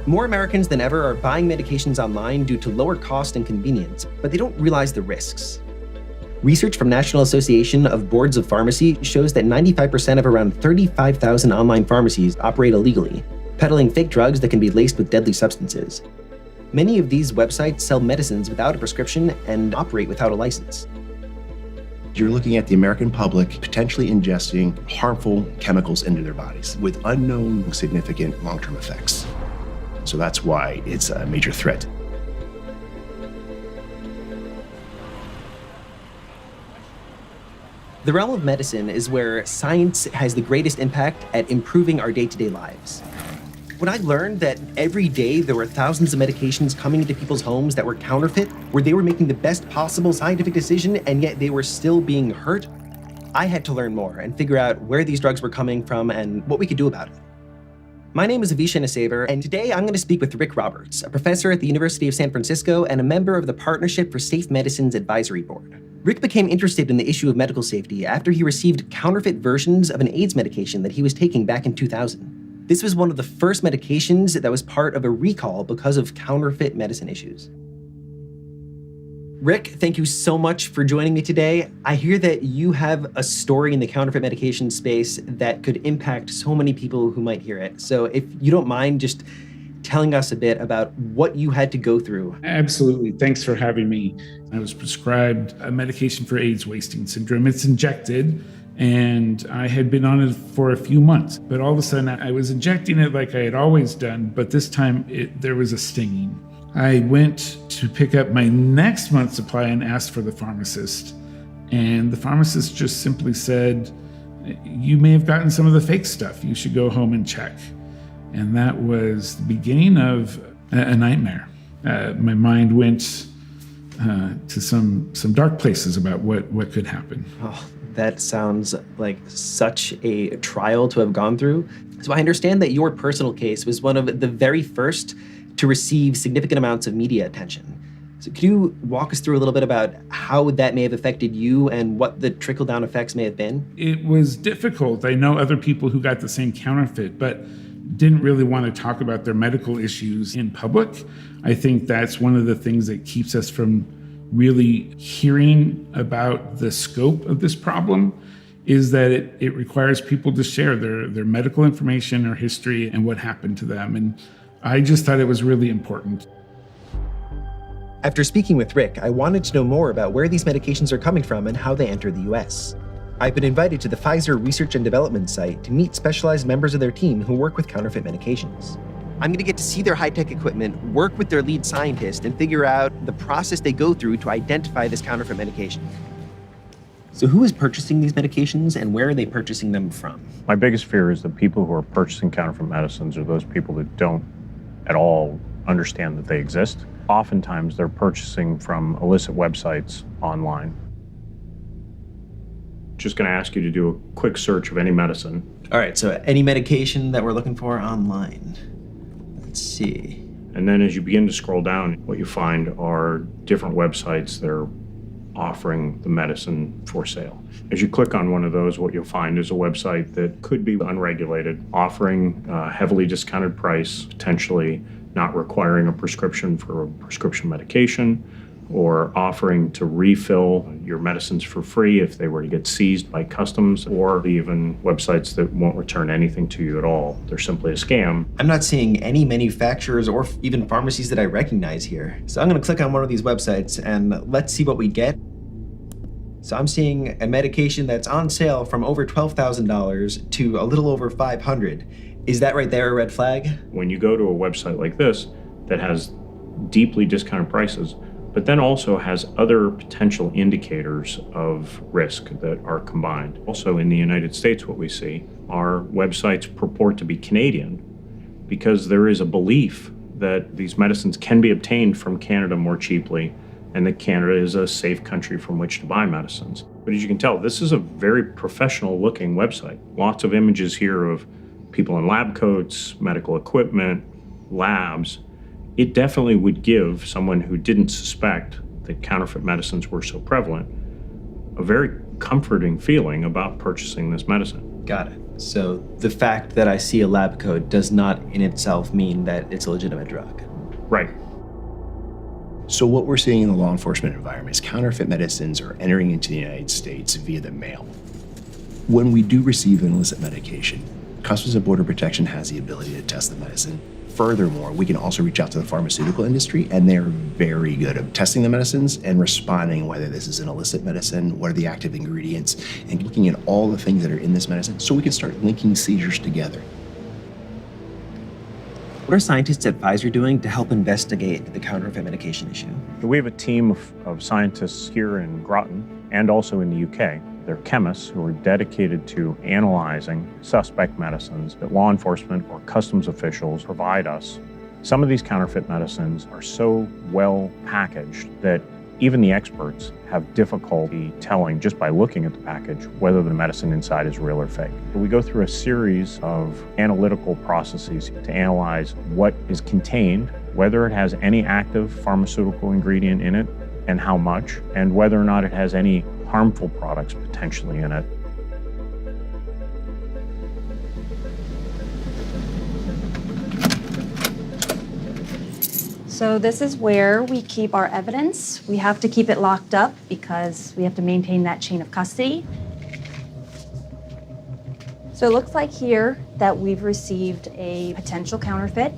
More Americans than ever are buying medications online due to lower cost and convenience, but they don't realize the risks. Research from National Association of Boards of Pharmacy shows that 95% of around 35,000 online pharmacies operate illegally, peddling fake drugs that can be laced with deadly substances. Many of these websites sell medicines without a prescription and operate without a license. You're looking at the American public potentially ingesting harmful chemicals into their bodies with unknown significant long-term effects. So that's why it's a major threat. The realm of medicine is where science has the greatest impact at improving our day-to-day lives. When I learned that every day there were thousands of medications coming into people's homes that were counterfeit, where they were making the best possible scientific decision and yet they were still being hurt, I had to learn more and figure out where these drugs were coming from and what we could do about it. My name is Avisha Nasaver, and today I'm going to speak with Rick Roberts, a professor at the University of San Francisco and a member of the Partnership for Safe Medicines Advisory Board. Rick became interested in the issue of medical safety after he received counterfeit versions of an AIDS medication that he was taking back in 2000. This was one of the first medications that was part of a recall because of counterfeit medicine issues. Rick, thank you so much for joining me today. I hear that you have a story in the counterfeit medication space that could impact so many people who might hear it. So if you don't mind just telling us a bit about what you had to go through. Absolutely. Thanks for having me. I was prescribed a medication for AIDS wasting syndrome. It's injected, and I had been on it for a few months. But all of a sudden, I was injecting it like I had always done, but this time there was a stinging. I went to pick up my next month's supply and asked for the pharmacist. And the pharmacist just simply said, "You may have gotten some of the fake stuff. You should go home and check." And that was the beginning of a nightmare. My mind went to some dark places about what could happen. Oh, that sounds like such a trial to have gone through. So I understand that your personal case was one of the very first to receive significant amounts of media attention. So could you walk us through a little bit about how that may have affected you and what the trickle-down effects may have been? It was difficult. I know other people who got the same counterfeit, but didn't really want to talk about their medical issues in public. I think that's one of the things that keeps us from really hearing about the scope of this problem, is that it requires people to share their medical information or history and what happened to them. And I just thought it was really important. After speaking with Rick, I wanted to know more about where these medications are coming from and how they enter the US. I've been invited to the Pfizer Research and Development site to meet specialized members of their team who work with counterfeit medications. I'm going to get to see their high-tech equipment, work with their lead scientist, and figure out the process they go through to identify this counterfeit medication. So who is purchasing these medications and where are they purchasing them from? My biggest fear is that people who are purchasing counterfeit medicines are those people that don't at all understand that they exist. Oftentimes they're purchasing from illicit websites online. Just going to ask you to do a quick search of any medicine. All right, so any medication that we're looking for online. Let's see. And then as you begin to scroll down, what you find are different websites that are offering the medicine for sale. As you click on one of those, what you'll find is a website that could be unregulated, offering a heavily discounted price, potentially not requiring a prescription for a prescription medication, or offering to refill your medicines for free if they were to get seized by customs, or even websites that won't return anything to you at all. They're simply a scam. I'm not seeing any manufacturers or even pharmacies that I recognize here. So I'm going to click on one of these websites and let's see what we get. So I'm seeing a medication that's on sale from over $12,000 to a little over $500. Is that right there a red flag? When you go to a website like this that has deeply discounted prices, but then also has other potential indicators of risk that are combined. Also in the United States, what we see are websites purport to be Canadian because there is a belief that these medicines can be obtained from Canada more cheaply and that Canada is a safe country from which to buy medicines. But as you can tell, this is a very professional looking website. Lots of images here of people in lab coats, medical equipment, labs. It definitely would give someone who didn't suspect that counterfeit medicines were so prevalent a very comforting feeling about purchasing this medicine. Got it. So the fact that I see a lab coat does not in itself mean that it's a legitimate drug. Right. So what we're seeing in the law enforcement environment is counterfeit medicines are entering into the United States via the mail. When we do receive an illicit medication, Customs and Border Protection has the ability to test the medicine. Furthermore, we can also reach out to the pharmaceutical industry, and they're very good at testing the medicines and responding whether this is an illicit medicine, what are the active ingredients, and looking at all the things that are in this medicine so we can start linking seizures together. What are scientists at Pfizer doing to help investigate the counterfeit medication issue? We have a team of scientists here in Groton and also in the UK. They're chemists who are dedicated to analyzing suspect medicines that law enforcement or customs officials provide us. Some of these counterfeit medicines are so well packaged that even the experts have difficulty telling, just by looking at the package, whether the medicine inside is real or fake. We go through a series of analytical processes to analyze what is contained, whether it has any active pharmaceutical ingredient in it, and how much, and whether or not it has any harmful products potentially in it. So this is where we keep our evidence. We have to keep it locked up because we have to maintain that chain of custody. So it looks like here that we've received a potential counterfeit.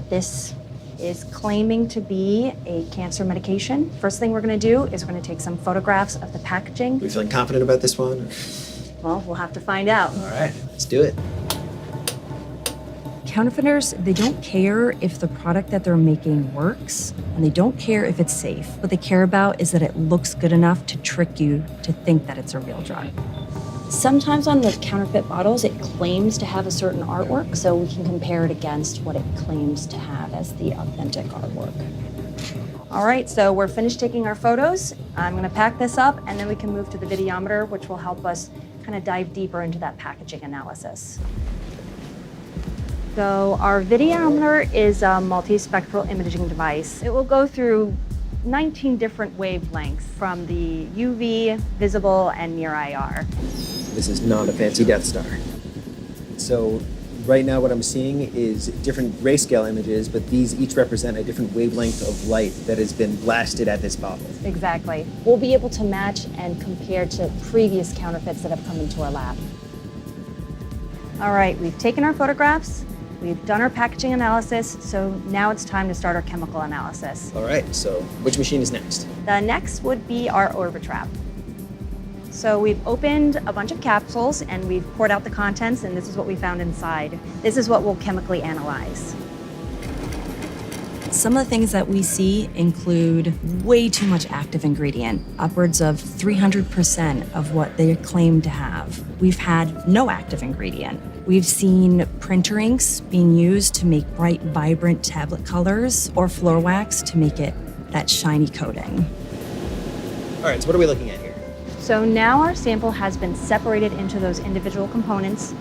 This is claiming to be a cancer medication. First thing we're gonna do is we're gonna take some photographs of the packaging. Are you feeling confident about this one? Well, we'll have to find out. All right, let's do it. Counterfeiters, they don't care if the product that they're making works, and they don't care if it's safe. What they care about is that it looks good enough to trick you to think that it's a real drug. Sometimes on the counterfeit bottles, it claims to have a certain artwork, so we can compare it against what it claims to have as the authentic artwork. All right, so we're finished taking our photos. I'm gonna pack this up, and then we can move to the videometer, which will help us kind of dive deeper into that packaging analysis. So our videometer is a multispectral imaging device. It will go through 19 different wavelengths from the UV, visible, and near IR. This is not a fancy Death Star. So right now what I'm seeing is different grayscale images, but these each represent a different wavelength of light that has been blasted at this bottle. Exactly. We'll be able to match and compare to previous counterfeits that have come into our lab. All right, we've taken our photographs. We've done our packaging analysis, so now it's time to start our chemical analysis. All right, so which machine is next? The next would be our Orbitrap. So we've opened a bunch of capsules and we've poured out the contents, and this is what we found inside. This is what we'll chemically analyze. Some of the things that we see include way too much active ingredient, upwards of 300% of what they claim to have. We've had no active ingredient. We've seen printer inks being used to make bright, vibrant tablet colors, or floor wax to make it that shiny coating. All right, so what are we looking at here? So now our sample has been separated into those individual components,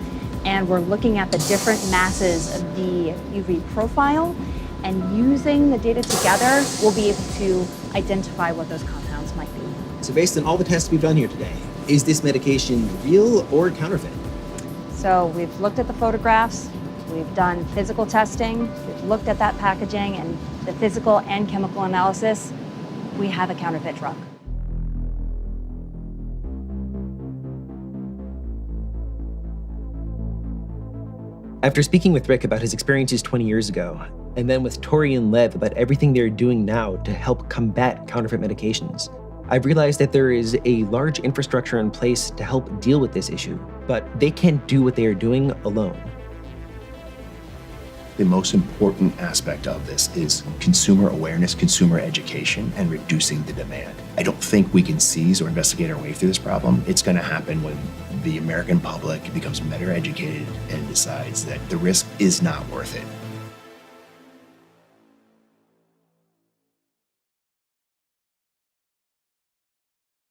and we're looking at the different masses of the UV profile, and using the data together, we'll be able to identify what those compounds might be. So based on all the tests we've done here today, is this medication real or counterfeit? So we've looked at the photographs, we've done physical testing, we've looked at that packaging and the physical and chemical analysis. We have a counterfeit drug. After speaking with Rick about his experiences 20 years ago, and then with Tori and Lev about everything they're doing now to help combat counterfeit medications, I've realized that there is a large infrastructure in place to help deal with this issue, but they can't do what they are doing alone. The most important aspect of this is consumer awareness, consumer education, and reducing the demand. I don't think we can seize or investigate our way through this problem. It's going to happen when the American public becomes better educated and decides that the risk is not worth it.